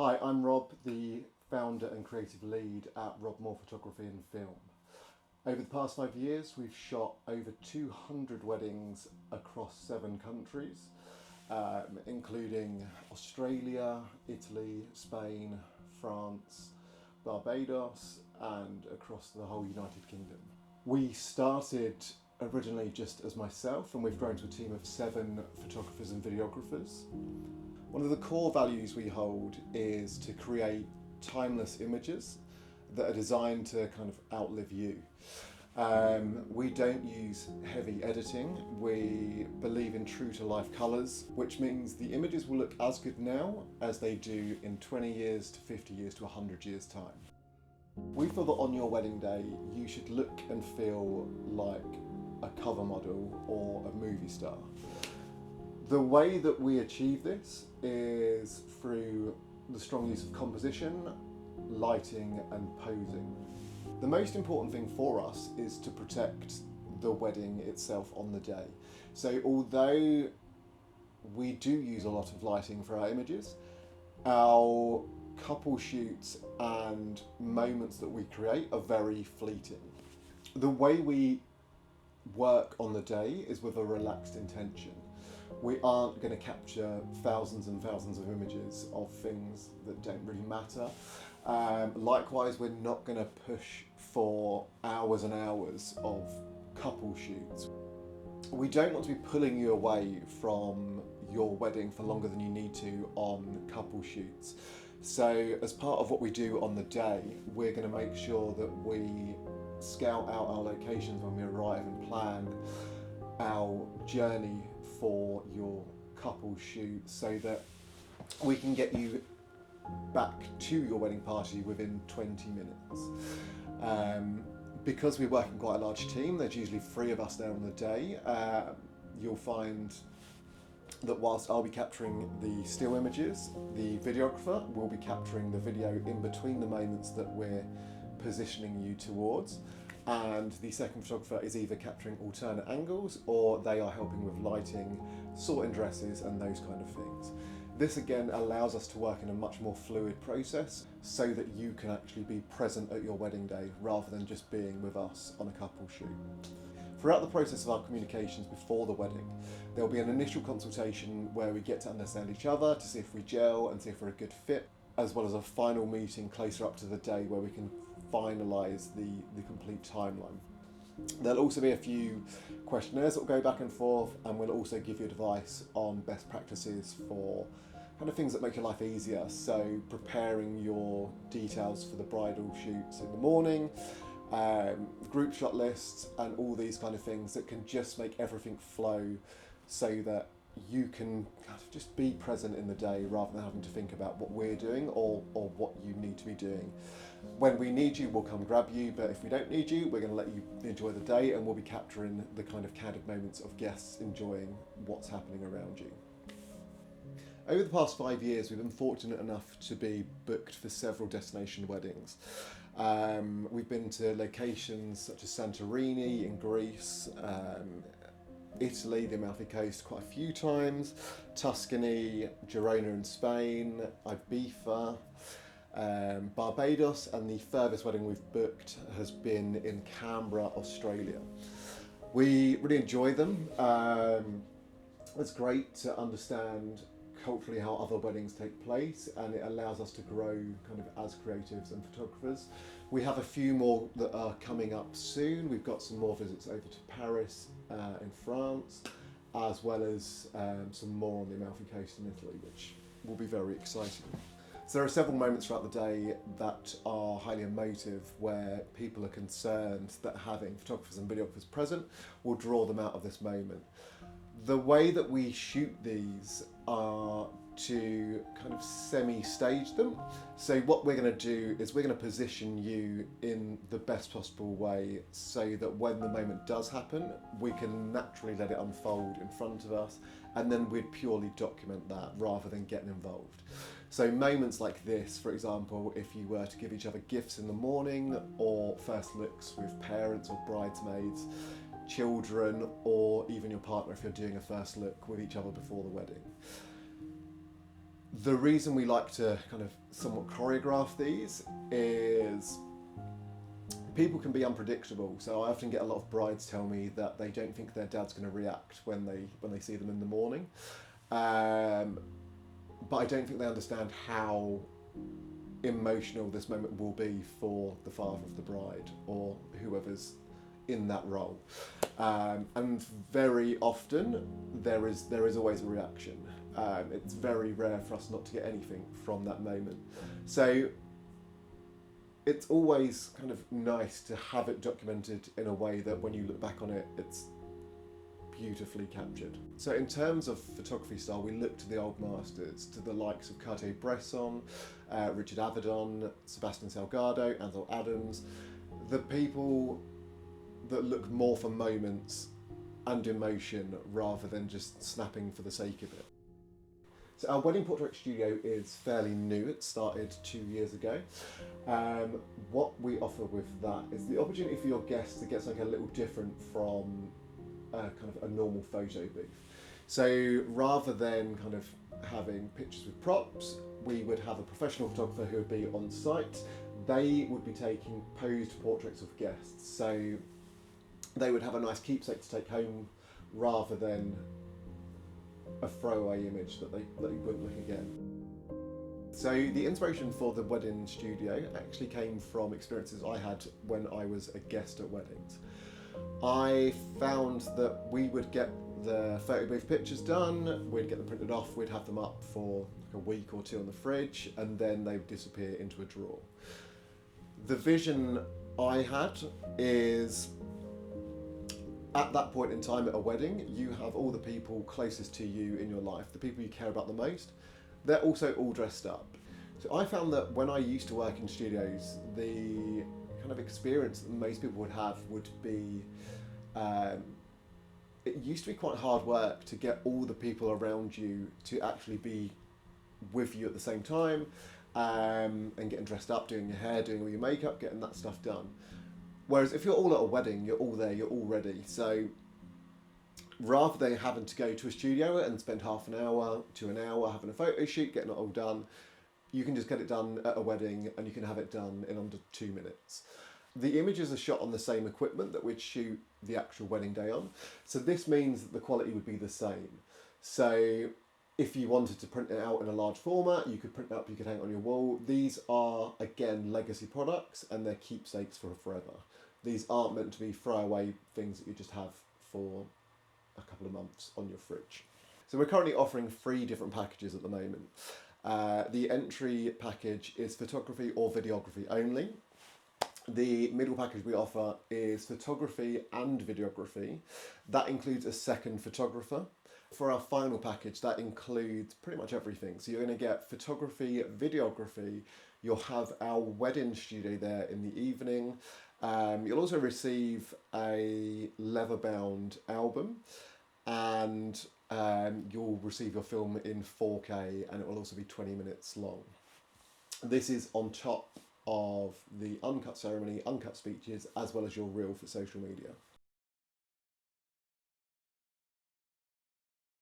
Hi, I'm Rob, the founder and creative lead at Rob Moore Photography and Film. Over the past 5 years, we've shot over 200 weddings across 7 countries, including Australia, Italy, Spain, France, Barbados, and across the whole United Kingdom. We started originally just as myself, and we've grown to a team of 7 photographers and videographers. One of the core values we hold is to create timeless images that are designed to kind of outlive you. We don't use heavy editing. We believe in true to life colours, which means the images will look as good now as they do in 20 years to 50 years to 100 years time. We feel that on your wedding day you should look and feel like a cover model or a movie star. The way that we achieve this is through the strong use of composition, lighting and posing. The most important thing for us is to protect the wedding itself on the day. So although we do use a lot of lighting for our images, our couple shoots and moments that we create are very fleeting. The way we work on the day is with a relaxed intention. We aren't going to capture thousands and thousands of images of things that don't really matter. Likewise, we're not going to push for hours and hours of couple shoots. We don't want to be pulling you away from your wedding for longer than you need to on couple shoots. So as part of what we do on the day, we're going to make sure that we scout out our locations when we arrive and plan our journey for your couple shoot so that we can get you back to your wedding party within 20 minutes. Because we work in quite a large team, there's usually 3 of us there on the day. You'll find that whilst I'll be capturing the still images, the videographer will be capturing the video in between the moments that we're positioning you towards. And the second photographer is either capturing alternate angles or they are helping with lighting, sorting dresses and those kind of things. This again allows us to work in a much more fluid process so that you can actually be present at your wedding day rather than just being with us on a couple shoot. Throughout the process of our communications before the wedding, there will be an initial consultation where we get to understand each other to see if we gel and see if we're a good fit, as well as a final meeting closer up to the day where we can finalise the complete timeline. There'll also be a few questionnaires that will go back and forth, and we'll also give you advice on best practices for kind of things that make your life easier. So preparing your details for the bridal shoots in the morning, group shot lists and all these kind of things that can just make everything flow so that you can kind of just be present in the day rather than having to think about what we're doing or what you need to be doing. When we need you, we'll come grab you, but if we don't need you, we're going to let you enjoy the day and we'll be capturing the kind of candid moments of guests enjoying what's happening around you. Over the past 5 years, we've been fortunate enough to be booked for several destination weddings. We've been to locations such as Santorini in Greece, Italy, the Amalfi Coast quite a few times, Tuscany, Girona in Spain, Ibiza, Barbados, and the furthest wedding we've booked has been in Canberra, Australia. We really enjoy them. It's great to understand culturally how other weddings take place, and it allows us to grow kind of as creatives and photographers. We have a few more that are coming up soon. We've got some more visits over to Paris in France, as well as some more on the Amalfi Coast in Italy, which will be very exciting. So there are several moments throughout the day that are highly emotive where people are concerned that having photographers and videographers present will draw them out of this moment. The way that we shoot these are to kind of semi-stage them. So what we're going to do is we're going to position you in the best possible way so that when the moment does happen, we can naturally let it unfold in front of us, and then we'd purely document that rather than getting involved. So moments like this, for example, if you were to give each other gifts in the morning, or first looks with parents or bridesmaids, children, or even your partner if you're doing a first look with each other before the wedding. The reason we like to kind of somewhat choreograph these is people can be unpredictable. So I often get a lot of brides tell me that they don't think their dad's going to react when they see them in the morning, but I don't think they understand how emotional this moment will be for the father of the bride or whoever's in that role. And very often there is always a reaction. It's very rare for us not to get anything from that moment. So it's always kind of nice to have it documented in a way that when you look back on it, it's beautifully captured. So in terms of photography style, we look to the old masters, to the likes of Cartier-Bresson, Richard Avedon, Sebastian Salgado, Ansel Adams, the people that look more for moments and emotion rather than just snapping for the sake of it. So our wedding portrait studio is fairly new. It started 2 years ago. What we offer with that is the opportunity for your guests to get something a little different from kind of a normal photo booth. So rather than kind of having pictures with props, we would have a professional photographer who would be on site. They would be taking posed portraits of guests. So they would have a nice keepsake to take home rather than a throwaway image that they wouldn't look again. So the inspiration for the wedding studio actually came from experiences I had when I was a guest at weddings. I found that we would get the photo booth pictures done, we'd get them printed off, we'd have them up for like a week or two on the fridge, and then they would disappear into a drawer. The vision I had is, at that point in time at a wedding, you have all the people closest to you in your life, the people you care about the most, they're also all dressed up. So I found that when I used to work in studios, the kind of experience that most people would have would be, it used to be quite hard work to get all the people around you to actually be with you at the same time, and getting dressed up, doing your hair, doing all your makeup, getting that stuff done. Whereas if you're all at a wedding, you're all there, you're all ready. So rather than having to go to a studio and spend half an hour to an hour having a photo shoot, getting it all done, you can just get it done at a wedding and you can have it done in under 2 minutes. The images are shot on the same equipment that we'd shoot the actual wedding day on. So this means that the quality would be the same. So if you wanted to print it out in a large format, you could print it up, you could hang it on your wall. These are, again, legacy products and they're keepsakes for forever. These aren't meant to be throwaway things that you just have for a couple of months on your fridge. So we're currently offering 3 different packages at the moment. The entry package is photography or videography only. The middle package we offer is photography and videography. That includes a second photographer. For our final package, that includes pretty much everything. So you're going to get photography, videography, you'll have our wedding studio there in the evening. You'll also receive a leather-bound album, and you'll receive your film in 4K, and it will also be 20 minutes long. This is on top of the uncut ceremony, uncut speeches, as well as your reel for social media.